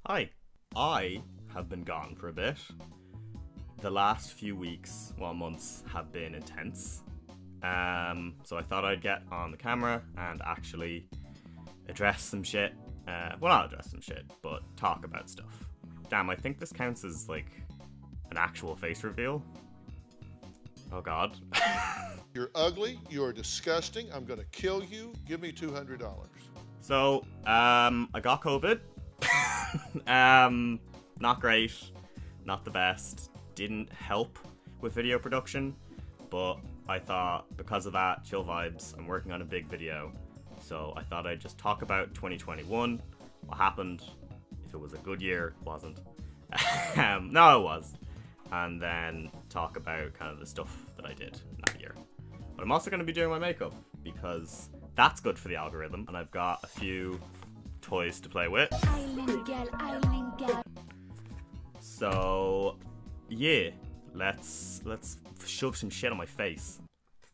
Hi. I have been gone for a bit. The last few weeks, well, months, have been intense. So I thought I'd get on the camera and actually address some shit. Well, not address some shit, but talk about stuff. Damn, I think this counts as, like, an actual face reveal. Oh god. You're ugly, you're disgusting, I'm gonna kill you, give me $200. So, I got COVID. Not great, not the best, didn't help with video production, but I thought because of that, chill vibes, I'm working on a big video, so I thought I'd just talk about 2021, what happened, if it was a good year, it wasn't. No, it was. And then talk about kind of the stuff that I did in that year. But I'm also going to be doing my makeup, because that's good for the algorithm, and I've got a few toys to play with. Island girl. So, yeah, let's shove some shit on my face.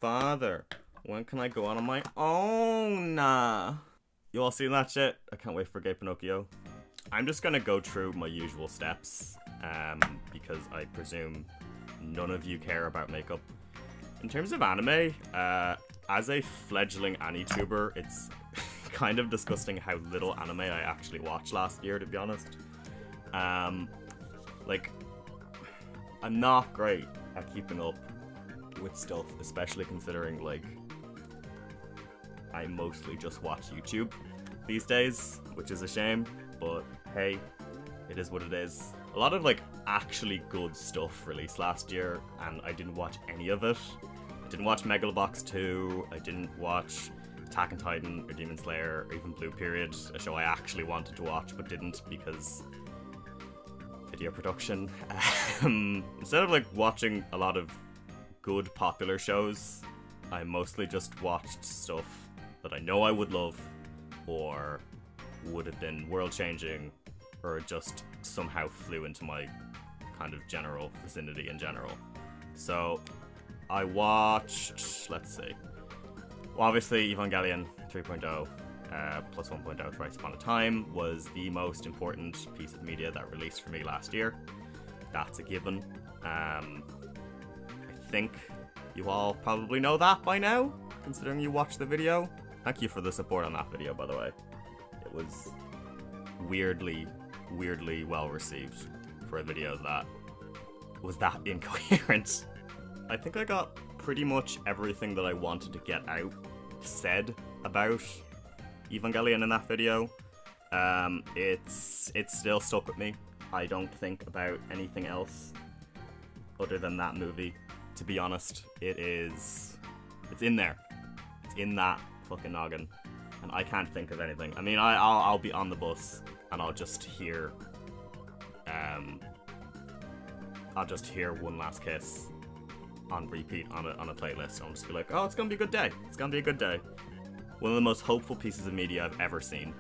Father, when can I go out on my own? You all seen that shit? I can't wait for Gay Pinocchio. I'm just gonna go through my usual steps, because I presume none of you care about makeup. In terms of anime, as a fledgling AniTuber, it's kind of disgusting how little anime I actually watched last year, to be honest. Like, I'm not great at keeping up with stuff, especially considering, like, I mostly just watch YouTube these days, which is a shame, but hey, it is what it is. A lot of, like, actually good stuff released last year, and I didn't watch any of it. I didn't watch Megalobox 2, I didn't watch Attack on Titan, or Demon Slayer, or even Blue Period, a show I actually wanted to watch but didn't because video production. Instead of, like, watching a lot of good popular shows, I mostly just watched stuff that I know I would love, or would have been world-changing, or just somehow flew into my kind of general vicinity in general. So, I watched, let's see, well, obviously Evangelion 3.0 plus 1.0 Thrice Upon a Time was the most important piece of media that released for me last year. That's a given. I think you all probably know that by now, considering you watched the video. Thank you for the support on that video, by the way. It was weirdly well received for a video that was that incoherent. I think I got pretty much everything that I wanted to get out said about Evangelion in that video. It's still stuck with me. I don't think about anything else other than that movie, to be honest. It's in there. It's in that fucking noggin, and I can't think of anything. I mean, I'll be on the bus and I'll just hear One Last Kiss on repeat on a playlist. I'll just be like, oh, it's gonna be a good day. It's gonna be a good day. One of the most hopeful pieces of media I've ever seen.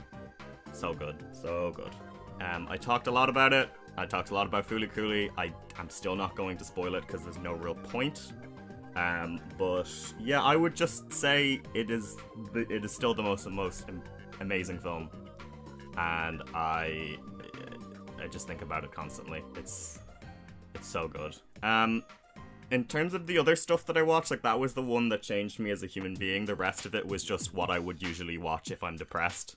So good, so good. I talked a lot about it. I talked a lot about Fooly Cooly. I'm still not going to spoil it because there's no real point. But yeah, I would just say it is still the most amazing film, and I just think about it constantly. It's so good. In terms of the other stuff that I watched, like, that was the one that changed me as a human being. The rest of it was just what I would usually watch if I'm depressed,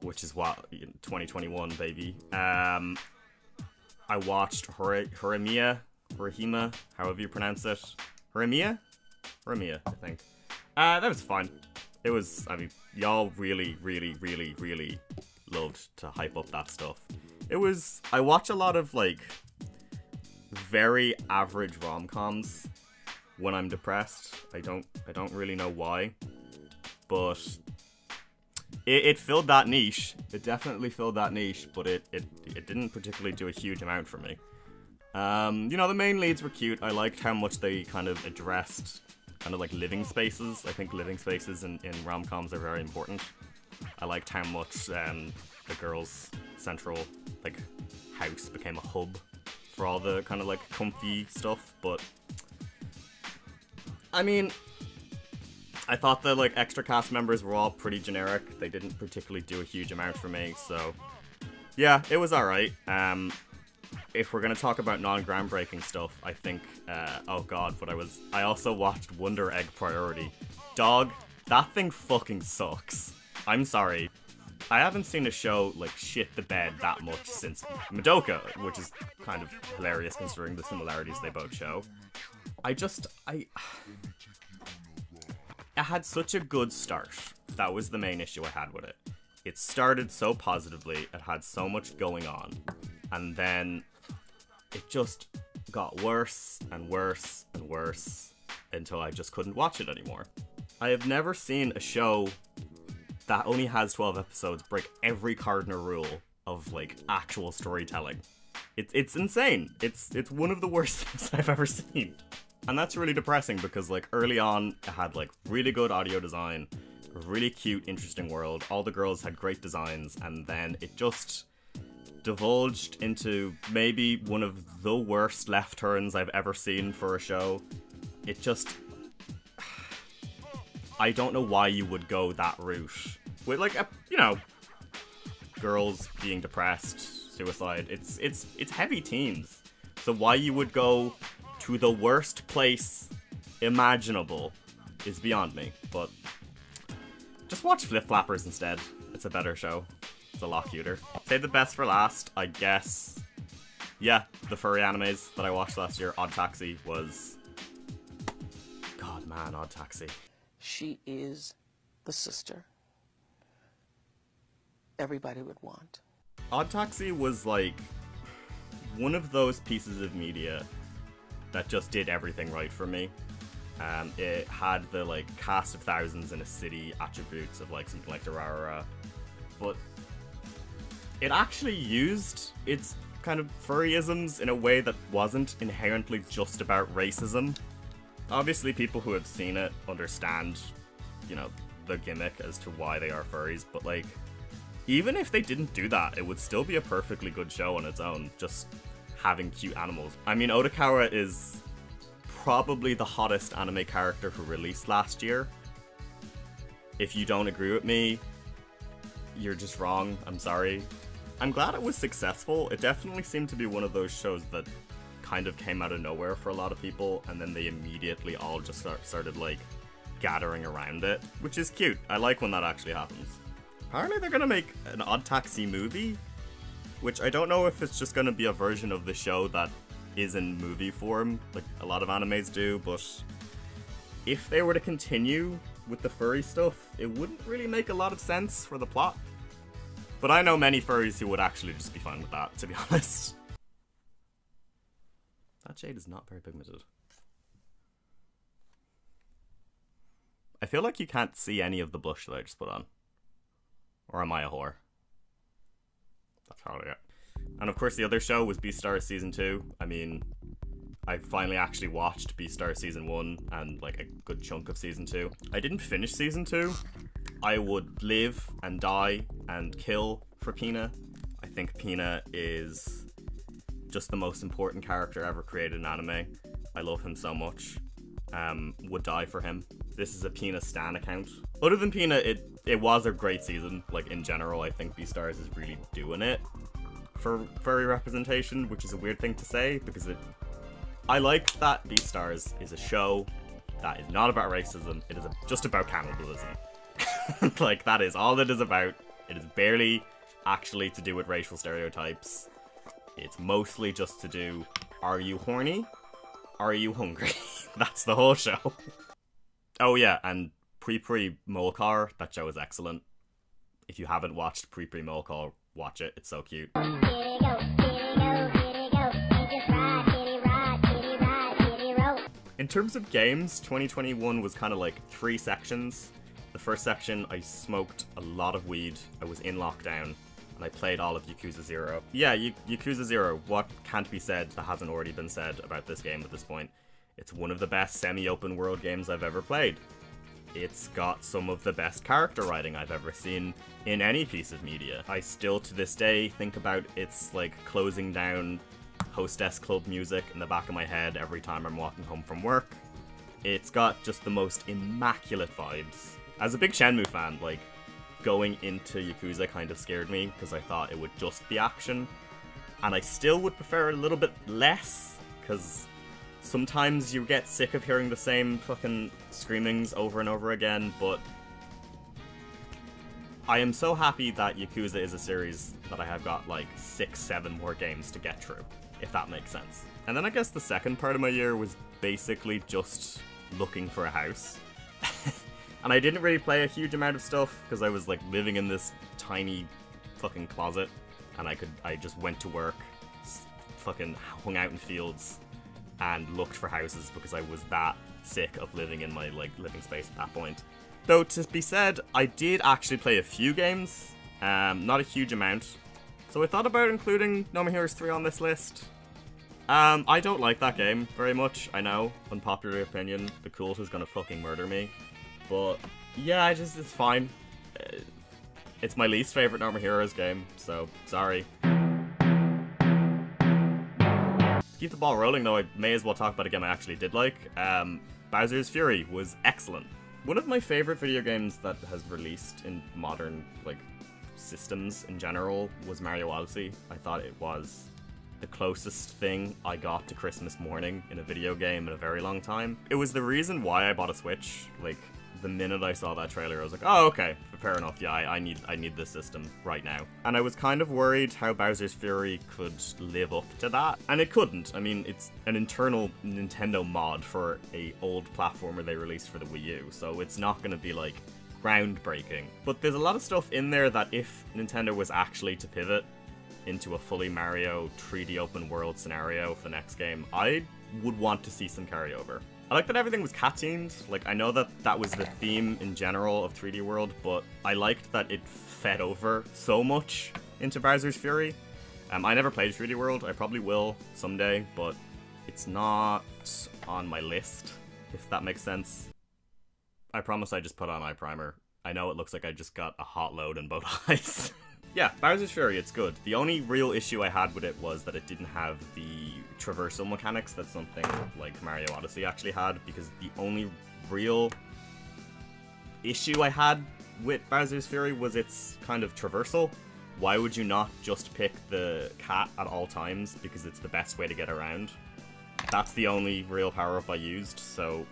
which is what 2021, baby. I watched Horimiya, however you pronounce it. Horimiya, I think. That was fun. It was, I mean, y'all really loved to hype up that stuff. I watch a lot of, like, very average rom-coms when I'm depressed. I don't really know why, but it filled that niche. It definitely filled that niche, but it didn't particularly do a huge amount for me. You know, the main leads were cute. I liked how much they kind of addressed kind of like living spaces. I think living spaces in rom-coms are very important. I liked how much the girls' central, like, house became a hub for all the kind of, like, comfy stuff, but I mean, I thought the, like, extra cast members were all pretty generic. They didn't particularly do a huge amount for me, so Yeah, it was alright. If we're gonna talk about non-groundbreaking stuff, I think, oh god, but I also watched Wonder Egg Priority. Dog, that thing fucking sucks. I'm sorry. I haven't seen a show, like, shit the bed that much since Madoka, which is kind of hilarious considering the similarities they both show. It had such a good start. That was the main issue I had with it. It started so positively, it had so much going on, and then it just got worse and worse and worse until I just couldn't watch it anymore. I have never seen a show that only has 12 episodes break every cardinal rule of, like, actual storytelling. It's insane. It's one of the worst things I've ever seen. And that's really depressing because, like, early on, it had, like, really good audio design, a really cute, interesting world, all the girls had great designs, and then it just divulged into maybe one of the worst left turns I've ever seen for a show. It just... I don't know why you would go that route. With, like, you know, girls being depressed, suicide, it's heavy teens. So why you would go to the worst place imaginable is beyond me, but just watch Flip Flappers instead. It's a better show. It's a lot cuter. Save the best for last, I guess. Yeah, the furry animes that I watched last year. Odd Taxi was... God, man, Odd Taxi. She is the sister everybody would want. Odd Taxi was like one of those pieces of media that just did everything right for me. It had the like cast of thousands in a city attributes of like something like Durarara, but it actually used its kind of furryisms in a way that wasn't inherently just about racism. Obviously people who have seen it understand, you know, the gimmick as to why they are furries, but like, even if they didn't do that, it would still be a perfectly good show on its own, just having cute animals. I mean, Otakawa is probably the hottest anime character who released last year. If you don't agree with me, you're just wrong, I'm sorry. I'm glad it was successful. It definitely seemed to be one of those shows that kind of came out of nowhere for a lot of people, and then they immediately all just started like gathering around it, which is cute. I like when that actually happens. Apparently they're gonna make an Odd Taxi movie, which I don't know if it's just gonna be a version of the show that is in movie form, like a lot of animes do, but if they were to continue with the furry stuff, it wouldn't really make a lot of sense for the plot. But I know many furries who would actually just be fine with that, to be honest. That shade is not very pigmented. I feel like you can't see any of the blush that I just put on. Or am I a whore? That's probably it. And of course the other show was Beastars Season 2. I mean, I finally actually watched Beastars Season 1 and like a good chunk of Season 2. I didn't finish Season 2. I would live and die and kill for Pina. I think Pina is just the most important character ever created in anime. I love him so much. Would die for him. This is a Pina stan account. Other than Pina, it was a great season. Like in general, I think Beastars is really doing it for furry representation, which is a weird thing to say because I like that Beastars is a show that is not about racism. It is just about cannibalism. Like that is all it is about. It is barely actually to do with racial stereotypes. It's mostly just to do, are you horny? Are you hungry? That's the whole show. Oh yeah, and Pre Molcar, that show is excellent. If you haven't watched Pre Molcar, watch it. It's so cute. In terms of games, 2021 was kind of like 3 sections. The first section, I smoked a lot of weed. I was in lockdown. And I played all of Yakuza 0. Yeah, Yakuza 0, what can't be said that hasn't already been said about this game at this point? It's one of the best semi-open world games I've ever played. It's got some of the best character writing I've ever seen in any piece of media. I still to this day think about its like closing down hostess club music in the back of my head every time I'm walking home from work. It's got just the most immaculate vibes. As a big Shenmue fan, like, going into Yakuza kind of scared me, because I thought it would just be action. And I still would prefer a little bit less, because sometimes you get sick of hearing the same fucking screamings over and over again, but I am so happy that Yakuza is a series that I have got like 6-7 more games to get through, if that makes sense. And then I guess the second part of my year was basically just looking for a house. And I didn't really play a huge amount of stuff because I was like living in this tiny fucking closet, and I just went to work, fucking hung out in fields, and looked for houses because I was that sick of living in my like living space at that point. Though to be said, I did actually play a few games, not a huge amount. So I thought about including No More Heroes 3 on this list. I don't like that game very much, I know, unpopular opinion, the cult is gonna fucking murder me. But yeah, it's fine. It's my least favorite No More Heroes game, so sorry. To keep the ball rolling though, I may as well talk about a game I actually did like. Bowser's Fury was excellent. One of my favorite video games that has released in modern like systems in general was Mario Odyssey. I thought it was the closest thing I got to Christmas morning in a video game in a very long time. It was the reason why I bought a Switch. Like, the minute I saw that trailer, I was like, oh, okay, fair enough, yeah, I need this system right now. And I was kind of worried how Bowser's Fury could live up to that, and it couldn't. I mean, it's an internal Nintendo mod for a old platformer they released for the Wii U, so it's not gonna be, like, groundbreaking. But there's a lot of stuff in there that if Nintendo was actually to pivot into a fully Mario 3D open world scenario for the next game, I would want to see some carryover. I like that everything was cutscenes. Like, I know that that was the theme in general of 3D World, but I liked that it fed over so much into Bowser's Fury. I never played 3D World. I probably will someday, but it's not on my list, if that makes sense. I promise I just put on eye primer. I know it looks like I just got a hot load in both eyes. Yeah, Bowser's Fury, it's good. The only real issue I had with it was that it didn't have the traversal mechanics that something like Mario Odyssey actually had, because the only real issue I had with Bowser's Fury was its kind of traversal. Why would you not just pick the cat at all times, because it's the best way to get around? That's the only real power-up I used, so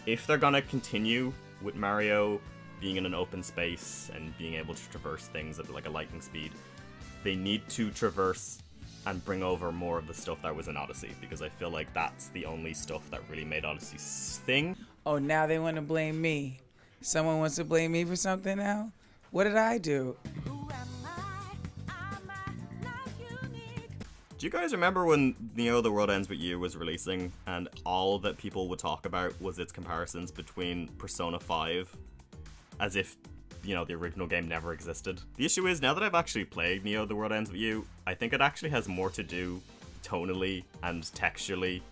if they're gonna continue with Mario being in an open space and being able to traverse things at like a lightning speed, they need to traverse and bring over more of the stuff that was in Odyssey, because I feel like that's the only stuff that really made Odyssey sing. Oh, now they want to blame me. Someone wants to blame me for something now? What did I do? Do you guys remember when Neo The World Ends With You was releasing, and all that people would talk about was its comparisons between Persona 5, as if, you know, the original game never existed? The issue is, now that I've actually played Neo The World Ends With You, I think it actually has more to do tonally and textually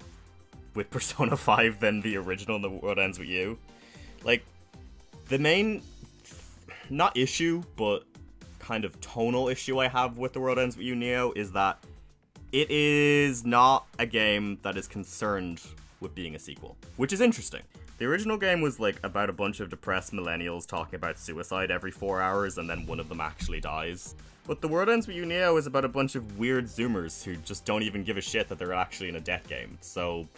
with Persona 5 than the original The World Ends With You. Like, the main, not issue, but kind of tonal issue I have with The World Ends With You Neo is that it is not a game that is concerned with being a sequel, which is interesting. The original game was like about a bunch of depressed millennials talking about suicide every 4 hours, and then one of them actually dies. But The World Ends With You Neo is about a bunch of weird zoomers who just don't even give a shit that they're actually in a death game. So,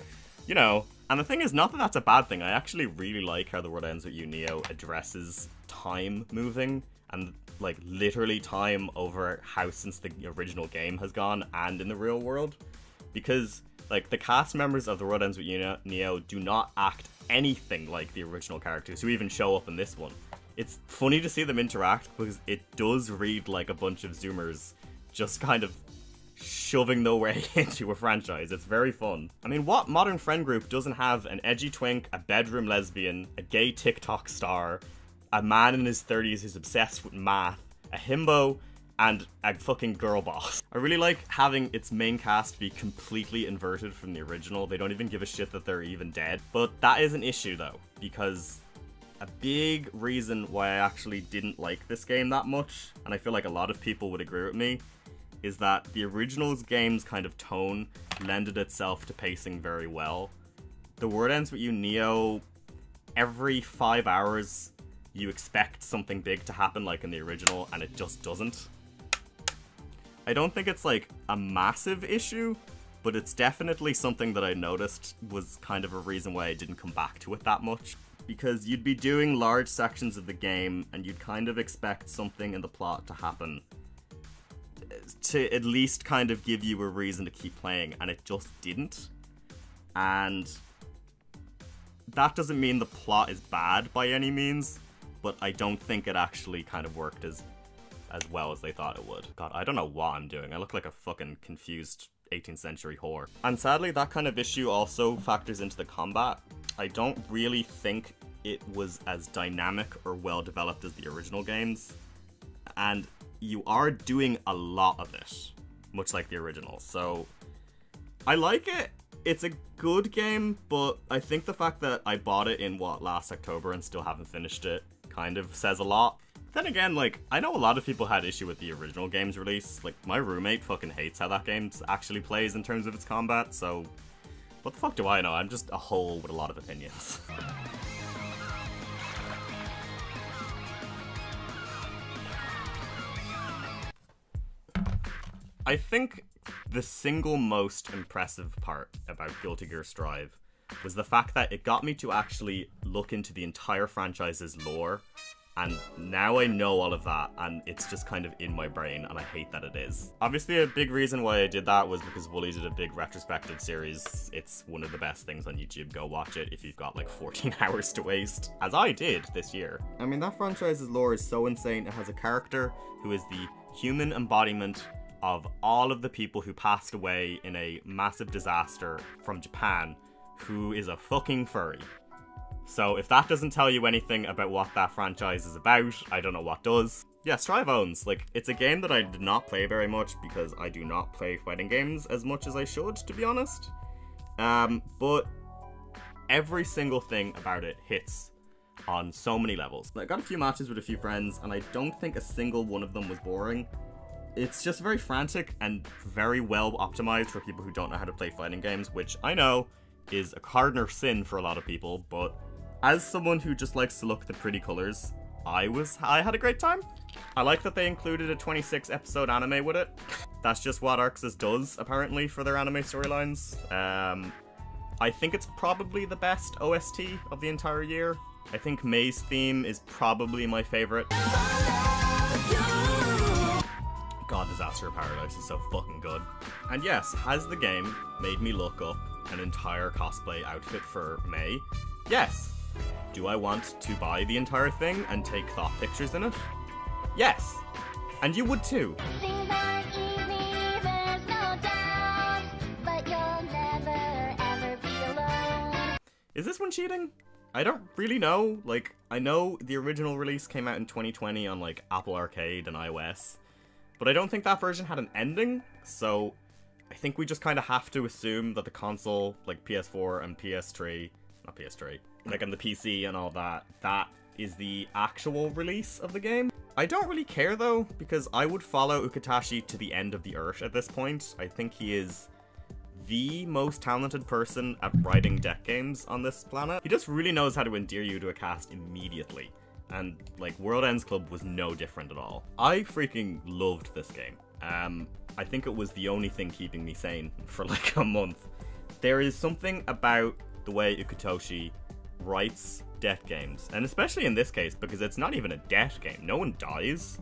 you know, and the thing is, not that that's a bad thing. I actually really like how The World Ends With You Neo addresses time moving, and like literally time over how since the original game has gone and in the real world. Because like the cast members of The World Ends With You Neo do not act anything like the original characters who even show up in this one. It's funny to see them interact because it does read like a bunch of zoomers just kind of shoving their way into a franchise. It's very fun. I mean, what modern friend group doesn't have an edgy twink, a bedroom lesbian, a gay TikTok star, a man in his 30s who's obsessed with math, a himbo, and a fucking girl boss? I really like having its main cast be completely inverted from the original. They don't even give a shit that they're even dead. But that is an issue though, because a big reason why I actually didn't like this game that much, and I feel like a lot of people would agree with me, is that the original's game's kind of tone lended itself to pacing very well. The World Ends With You Neo, every 5 hours, you expect something big to happen like in the original, and it just doesn't. I don't think it's like a massive issue, but it's definitely something that I noticed was kind of a reason why I didn't come back to it that much. Because you'd be doing large sections of the game, and you'd kind of expect something in the plot to happen to at least kind of give you a reason to keep playing, and it just didn't. And that doesn't mean the plot is bad by any means, but I don't think it actually kind of worked as well as they thought it would. God, I don't know what I'm doing. I look like a fucking confused 18th century whore. And sadly, that kind of issue also factors into the combat. I don't really think it was as dynamic or well developed as the original games. And you are doing a lot of it, much like the original. So I like it. It's a good game, but I think the fact that I bought it in, last October and still haven't finished it kind of says a lot. Then again, like, I know a lot of people had issue with the original game's release. Like, my roommate fucking hates how that game actually plays in terms of its combat, so what the fuck do I know? I'm just a whole with a lot of opinions. I think the single most impressive part about Guilty Gear Strive was the fact that it got me to actually look into the entire franchise's lore, and now I know all of that, and it's just kind of in my brain, and I hate that it is. Obviously, a big reason why I did that was because Wooly did a big retrospective series. It's one of the best things on YouTube. Go watch it if you've got like 14 hours to waste, as I did this year. I mean, that franchise's lore is so insane. It has a character who is the human embodiment of all of the people who passed away in a massive disaster from Japan, who is a fucking furry. So if that doesn't tell you anything about what that franchise is about, I don't know what does. Yeah, Strive owns. Like, it's a game that I did not play very much because I do not play fighting games as much as I should, to be honest. But every single thing about it hits on so many levels. I got a few matches with a few friends, and I don't think a single one of them was boring. It's just very frantic and very well optimized for people who don't know how to play fighting games, which I know is a cardinal sin for a lot of people, but as someone who just likes to look at the pretty colors, I had a great time. I like that they included a 26 episode anime with it. That's just what Arxis does, apparently, for their anime storylines. I think it's probably the best OST of the entire year. I think Mei's theme is probably my favorite. God, Disaster of Paradise is so fucking good. And yes, has the game made me look up an entire cosplay outfit for Mei? Yes. Do I want to buy the entire thing and take thought pictures in it? Yes. And you would too. Things aren't easy, there's no doubt, but you'll never ever be alone. Is this one cheating? I don't really know. Like, I know the original release came out in 2020 on like Apple Arcade and iOS, but I don't think that version had an ending, so I think we just kind of have to assume that the console, like PS4 and PS3, not PS3, like on the PC and all that, that is the actual release of the game. I don't really care though, because I would follow Ukitashi to the end of the earth at this point. I think he is the most talented person at writing deck games on this planet. He just really knows how to endear you to a cast immediately. And, like, World Ends Club was no different at all. I freaking loved this game. I think it was the only thing keeping me sane for, like, a month. There is something about the way Ukitoshi writes death games, and especially in this case, because it's not even a death game. No one dies.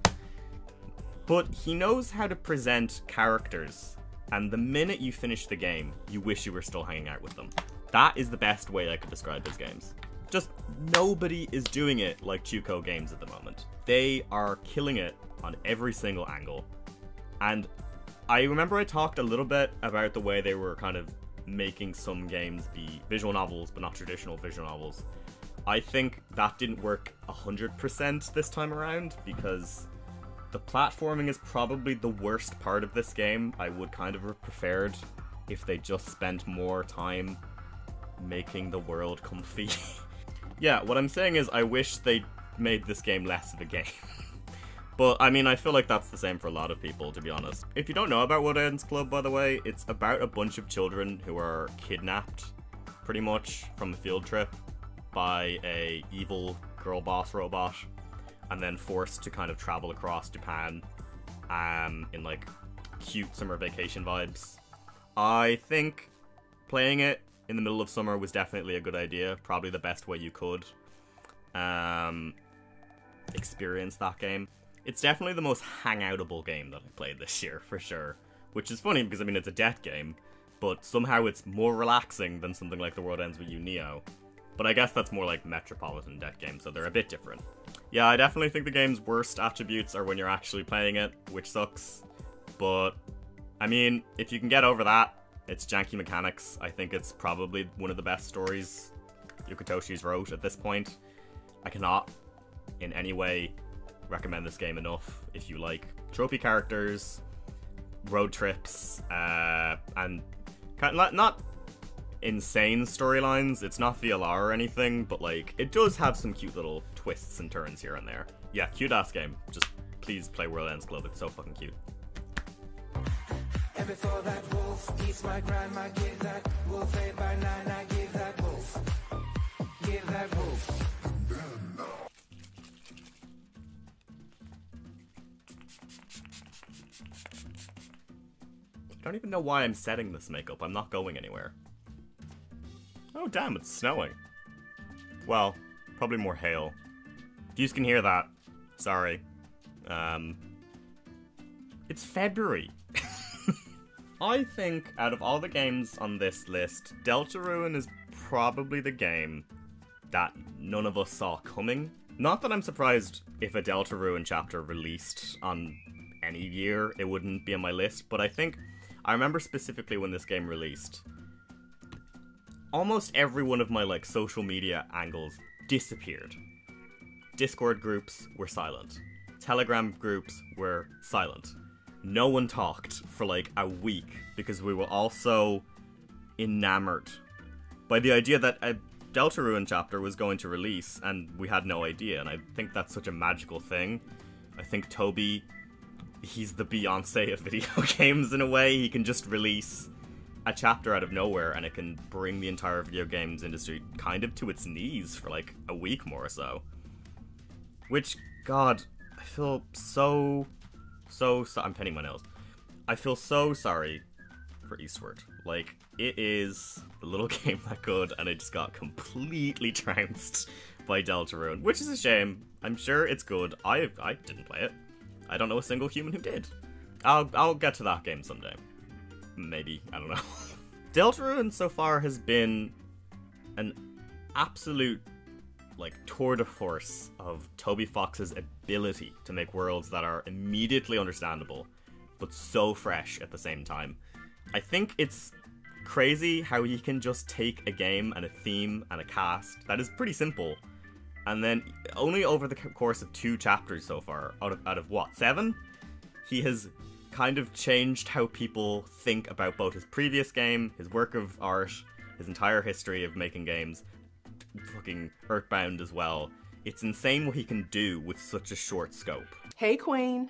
But he knows how to present characters, and the minute you finish the game, you wish you were still hanging out with them. That is the best way I could describe his games. Just nobody is doing it like Chuko Games at the moment. They are killing it on every single angle. And I remember I talked a little bit about the way they were kind of making some games be visual novels, but not traditional visual novels. I think that didn't work 100% this time around, because the platforming is probably the worst part of this game. I would kind of have preferred if they just spent more time making the world comfy. Yeah, what I'm saying is I wish they made this game less of a game. But, I mean, I feel like that's the same for a lot of people, to be honest. If you don't know about World Ends Club, by the way, it's about a bunch of children who are kidnapped, pretty much, from a field trip by a evil girl boss robot, and then forced to kind of travel across Japan in like cute summer vacation vibes. I think playing it in the middle of summer was definitely a good idea, probably the best way you could experience that game. It's definitely the most hangoutable game that I played this year, for sure. Which is funny because, I mean, it's a death game, but somehow it's more relaxing than something like The World Ends With You Neo. But I guess that's more like Metropolitan death games, so they're a bit different. Yeah, I definitely think the game's worst attributes are when you're actually playing it, which sucks. But, I mean, if you can get over that, it's janky mechanics. I think it's probably one of the best stories Yukatoshi's wrote at this point. I cannot, in any way, recommend this game enough if you like trophy characters, road trips, and kind of not insane storylines. It's not VLR or anything, but like it does have some cute little twists and turns here and there. Yeah, cute ass game. Just please play World Ends Club. It's so fucking cute. And before that wolf eats my grandma, give that wolf 8 by 9, I give that wolf. Give that wolf. I don't even know why I'm setting this makeup. I'm not going anywhere. Oh damn, it's snowing. Well, probably more hail. If you can hear that, sorry. It's February. I think out of all the games on this list, Deltarune is probably the game that none of us saw coming. Not that I'm surprised if a Deltarune chapter released on any year, it wouldn't be on my list, but I remember specifically when this game released, almost every one of my like social media angles disappeared. Discord groups were silent. Telegram groups were silent. No one talked for like a week because we were all so enamored by the idea that a Deltarune chapter was going to release, and we had no idea, and I think that's such a magical thing. I think Toby, he's the Beyonce of video games in a way. He can just release a chapter out of nowhere and it can bring the entire video games industry kind of to its knees for like a week more or so. Which, God, I feel so I'm painting my nails. I feel so sorry for Eastward. Like, it is the little game that good, and it just got completely trounced by Deltarune, which is a shame. I'm sure it's good. I didn't play it. I don't know a single human who did. I'll get to that game someday. Maybe, I don't know. Deltarune so far has been an absolute like tour de force of Toby Fox's ability to make worlds that are immediately understandable, but so fresh at the same time. I think it's crazy how he can just take a game and a theme and a cast that is pretty simple, and then only over the course of 2 chapters so far, out of what, 7? He has kind of changed how people think about both his previous game, his work of art, his entire history of making games, fucking Earthbound as well. It's insane what he can do with such a short scope. Hey, Queen.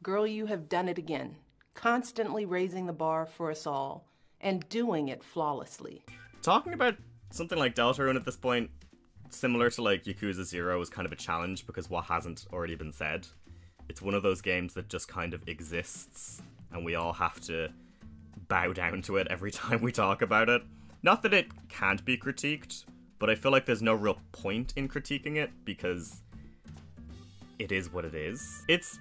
Girl, you have done it again. Constantly raising the bar for us all, and doing it flawlessly. Talking about something like Deltarune at this point, similar to like Yakuza 0, is kind of a challenge because what hasn't already been said. It's one of those games that just kind of exists, and we all have to bow down to it every time we talk about it. Not that it can't be critiqued, but I feel like there's no real point in critiquing it because it is what it is. It's,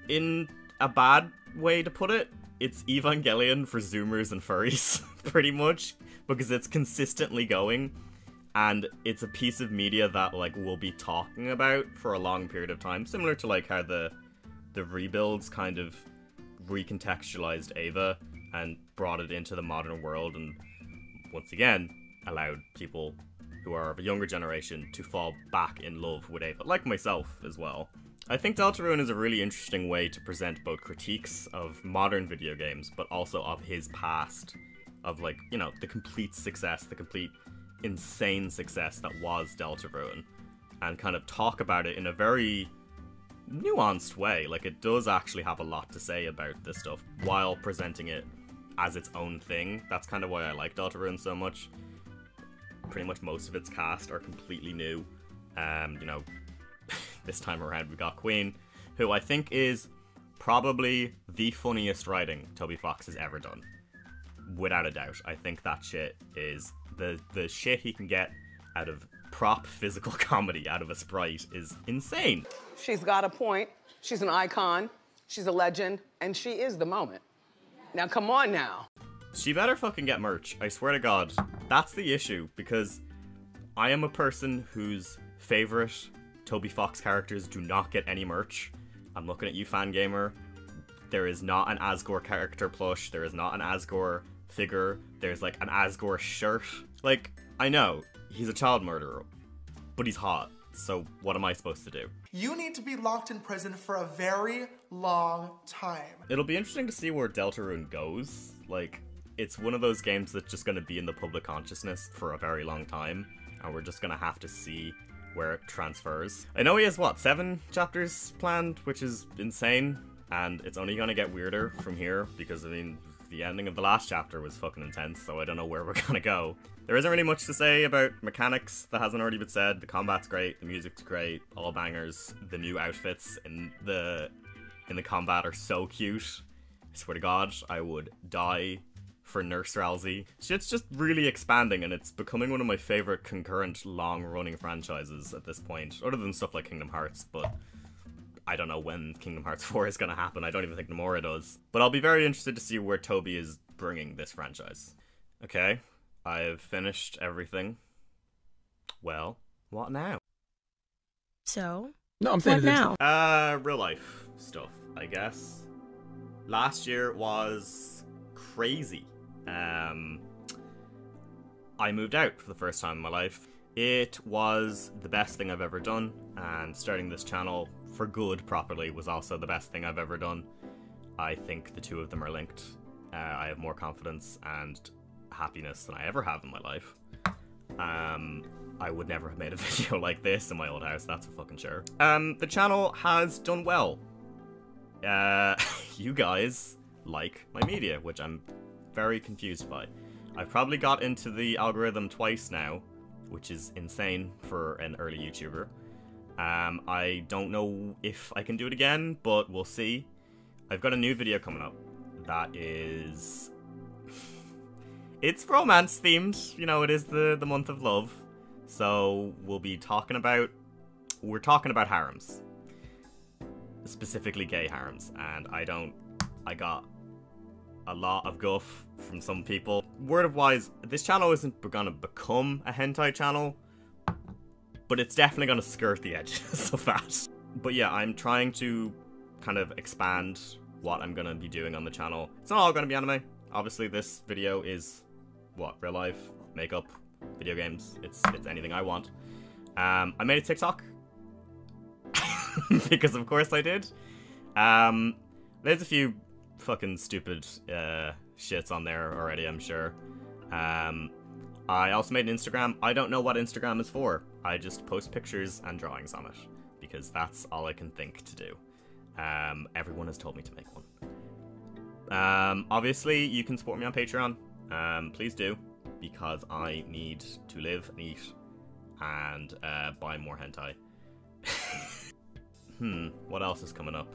in a bad way to put it, it's Evangelion for Zoomers and furries, pretty much, because it's consistently going, and it's a piece of media that like we'll be talking about for a long period of time, similar to like how the rebuilds kind of recontextualized Ava and brought it into the modern world, and once again allowed people who are of a younger generation to fall back in love with Ava, like myself as well. I think Deltarune is a really interesting way to present both critiques of modern video games, but also of his past, of like, you know, the complete success, the complete insane success that was Deltarune, and kind of talk about it in a very nuanced way. Like, it does actually have a lot to say about this stuff while presenting it as its own thing. That's kind of why I like Deltarune so much. Pretty much most of its cast are completely new, You know, this time around we got Queen, who I think is probably the funniest writing Toby Fox has ever done. Without a doubt. I think that shit is... The shit he can get out of prop physical comedy out of a sprite is insane. She's got a point. She's an icon. She's a legend. And she is the moment. Now, come on now. She better fucking get merch. I swear to God. That's the issue, because I am a person whose favorite Toby Fox characters do not get any merch. I'm looking at you, Fangamer. There is not an Asgore character plush. There is not an Asgore figure. There's like an Asgore shirt. Like, I know, he's a child murderer, but he's hot. So what am I supposed to do? You need to be locked in prison for a very long time. It'll be interesting to see where Deltarune goes. Like, it's one of those games that's just going to be in the public consciousness for a very long time, and we're just going to have to see where it transfers. I know he has, what, 7 chapters planned, which is insane, and it's only going to get weirder from here, because, I mean, the ending of the last chapter was fucking intense, so I don't know where we're going to go. There isn't really much to say about mechanics that hasn't already been said. The combat's great, the music's great, all bangers. The new outfits in the combat are so cute. I swear to God, I would die for Nurse Rousey. Shit's just really expanding, and it's becoming one of my favorite concurrent long-running franchises at this point, other than stuff like Kingdom Hearts, but I don't know when Kingdom Hearts 4 is going to happen. I don't even think Nomura does. But I'll be very interested to see where Toby is bringing this franchise. Okay, I've finished everything. Well, what now? So? No, I'm saying what now? Real life stuff, I guess. Last year was crazy. I moved out for the first time in my life. It was the best thing I've ever done, and starting this channel for good properly was also the best thing I've ever done. I think the two of them are linked. I have more confidence and happiness than I ever have in my life. I would never have made a video like this in my old house, that's for fucking sure. The channel has done well. You guys like my media, which I'm very confused by. I've probably got into the algorithm twice now, which is insane for an early YouTuber. I don't know if I can do it again, but we'll see. I've got a new video coming up that is... it's romance themed, you know, it is the month of love. So we'll be talking about... we're talking about harems. Specifically gay harems, and I got a lot of guff from some people. Word of wise, this channel isn't gonna become a hentai channel, but it's definitely gonna skirt the edges of that. But yeah, I'm trying to kind of expand what I'm gonna be doing on the channel. It's not all gonna be anime. Obviously, this video is, what, real life, makeup, video games. It's anything I want. I made a TikTok. Because of course I did. There's a few fucking stupid shits on there already, I'm sure. I also made an Instagram. I don't know what Instagram is for. I just post pictures and drawings on it, because that's all I can think to do. Everyone has told me to make one. Obviously, you can support me on Patreon. Please do, because I need to live and eat and buy more hentai. What else is coming up?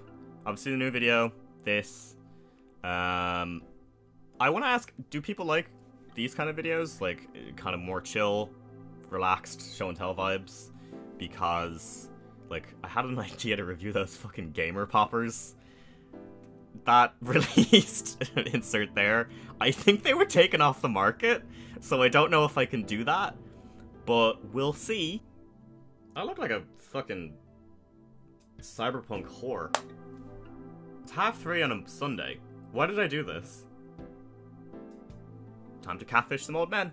Obviously the new video, this. I want to ask, do people like these kind of videos? Like, kind of more chill, relaxed, show and tell vibes? Because, like, I had an idea to review those fucking gamer poppers that released, insert there. I think they were taken off the market, so I don't know if I can do that. But we'll see. I look like a fucking cyberpunk whore. It's 3:30 on a Sunday. Why did I do this? Time to catfish some old men.